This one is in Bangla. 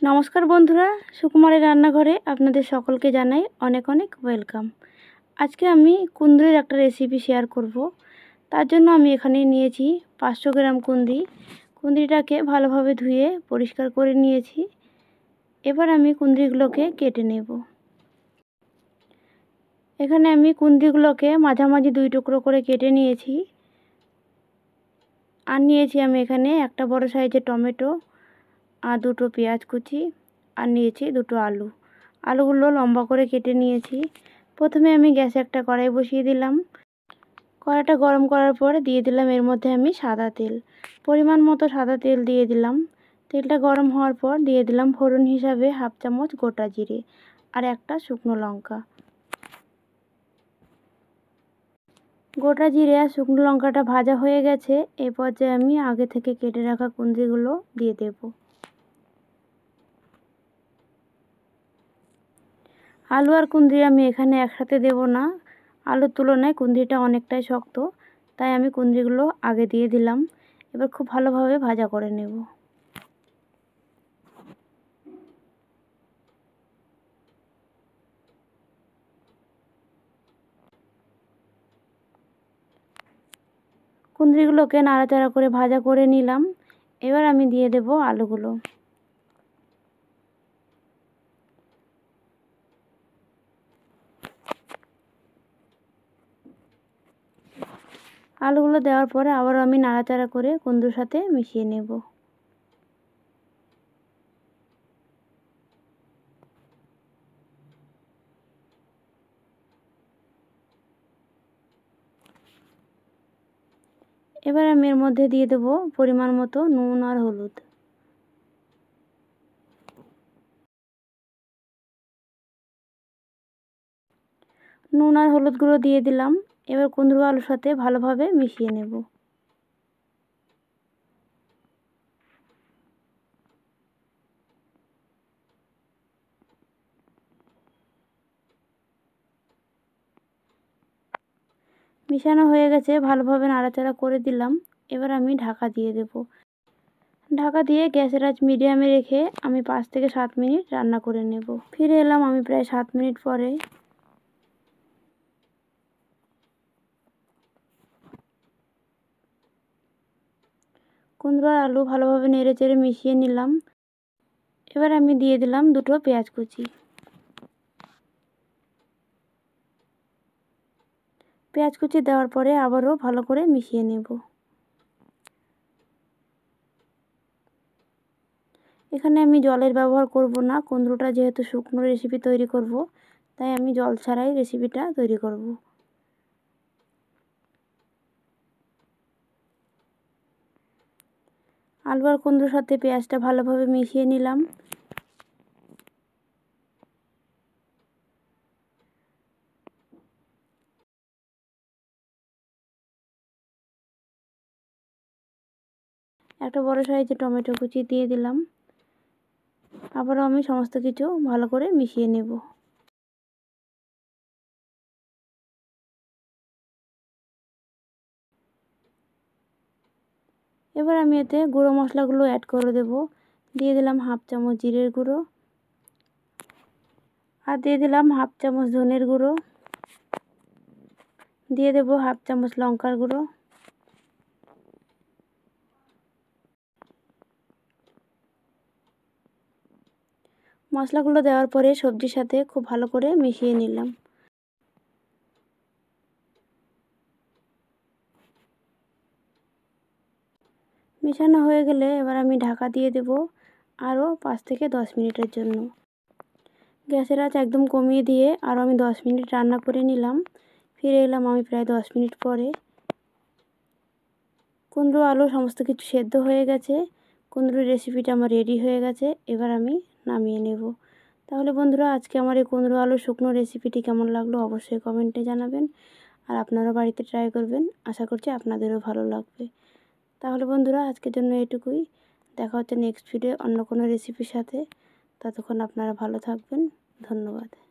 নমস্কার বন্ধুরা, সুকুমারের রান্নাঘরে আপনাদের সকলকে জানাই অনেক অনেক ওয়েলকাম। আজকে আমি কুঁদরির একটা রেসিপি শেয়ার করব। তার জন্য আমি এখানে নিয়েছি 500 গ্রাম কুঁদরি। কুঁদরিটাকে ভালোভাবে ধুয়ে পরিষ্কার করে নিয়েছি। এবার আমি কুঁদরিগুলোকে কেটে নেব। এখানে আমি কুঁদরিগুলোকে মাঝামাঝি 2 টুকরো করে কেটে নিয়েছি। আর নিয়েছি আমি এখানে একটা বড় সাইজের টমেটো আর 2টো পেঁয়াজ কুচি, আর নিয়েছি 2টো আলু। আলুগুলো লম্বা করে কেটে নিয়েছি। প্রথমে আমি গ্যাসে একটা কড়াই বসিয়ে দিলাম। কড়াইটা গরম করার পর দিয়ে দিলাম এর মধ্যে আমি সাদা তেল। পরিমাণ মতো সাদা তেল দিয়ে দিলাম। তেলটা গরম হওয়ার পর দিয়ে দিলাম ফোড়ন হিসাবে 1/2 চামচ গোটা জিরে আর একটা শুকনো লঙ্কা। গোটা জিরে আর শুকনো লঙ্কাটা ভাজা হয়ে গেছে। এই পর্যায়ে আমি আগে থেকে কেটে রাখা কুঁদরিগুলো দিয়ে দেব। আলু আর কুঁদরি আমি এখানে একসাথে দেব না। আলুর তুলনায় কুঁদরিটা অনেকটাই শক্ত, তাই আমি কুঁদরিগুলো আগে দিয়ে দিলাম। এবার খুব ভালোভাবে ভাজা করে নেব। কুঁদরিগুলোকে নাড়াচাড়া করে ভাজা করে নিলাম। এবার আমি দিয়ে দেব আলুগুলো। আলুগুলো দেওয়ার পরে আবার আমি নাড়াচাড়া করে কুঁদরির সাথে মিশিয়ে নেব। এবার আমি এর মধ্যে দিয়ে দেব পরিমাণ মতো নুন আর হলুদ। নুন আর হলুদ গুঁড়ো দিয়ে দিলাম। এবার কুঁদরি আলুর সাথে ভালোভাবে মিশিয়ে নেব। মিশানো হয়ে গেছে, ভালোভাবে নাড়াচাড়া করে দিলাম। এবার আমি ঢাকা দিয়ে দেব। ঢাকা দিয়ে গ্যাসের আঁচ মিডিয়ামে রেখে আমি 5 থেকে 7 মিনিট রান্না করে নেব। ফিরে এলাম আমি প্রায় 7 মিনিট পরে। কুঁদরি আর আলু ভালোভাবে নেড়েচেড়ে মিশিয়ে নিলাম। এবার আমি দিয়ে দিলাম 2টো পেঁয়াজ কুচি। পেঁয়াজ কুচি দেওয়ার পরে আবারও ভালো করে মিশিয়ে নেব। এখানে আমি জলের ব্যবহার করব না। কুঁদরিটা যেহেতু শুকনো রেসিপি তৈরি করব, তাই আমি জল ছাড়াই রেসিপিটা তৈরি করব। আলু আর কুঁদরির সাথে পেঁয়াজটা ভালোভাবে মিশিয়ে নিলাম। একটা বড় সাইজের টমেটো কুচি দিয়ে দিলাম। আবারও আমি সমস্ত কিছু ভালো করে মিশিয়ে নেব। এবার আমি এতে গুঁড়ো মশলাগুলো অ্যাড করে দেব। দিয়ে দিলাম 1/2 চামচ জিরের গুঁড়ো, আর দিয়ে দিলাম 1/2 চামচ ধনের গুঁড়ো, দিয়ে দেব 1/2 চামচ লঙ্কার গুঁড়ো, মশলাগুলো দেওয়ার পরে সবজির সাথে খুব ভালো করে মিশিয়ে নিলাম। মেশানো হয়ে গেলে এবার আমি ঢাকা দিয়ে দেব আরও 5 থেকে 10 মিনিটের জন্য। গ্যাসের আঁচ একদম কমিয়ে দিয়ে আরও আমি 10 মিনিট রান্না করে নিলাম। ফিরে এলাম আমি প্রায় 10 মিনিট পরে। কুঁদরি আলু সমস্ত কিছু সেদ্ধ হয়ে গেছে। কুঁদরির রেসিপিটা আমার রেডি হয়ে গেছে। এবার আমি নামিয়ে নেব। তাহলে বন্ধুরা, আজকে আমার এই কুঁদরি আলুর শুকনো রেসিপিটি কেমন লাগলো অবশ্যই কমেন্টে জানাবেন। আর আপনারাও বাড়িতে ট্রাই করবেন। আশা করছি আপনাদেরও ভালো লাগবে। তাহলে বন্ধুরা, আজকের জন্য এটুকুই। দেখা হচ্ছে নেক্সট ভিডিও অন্য কোনো রেসিপির সাথে। ততক্ষণ আপনারা ভালো থাকবেন। ধন্যবাদ।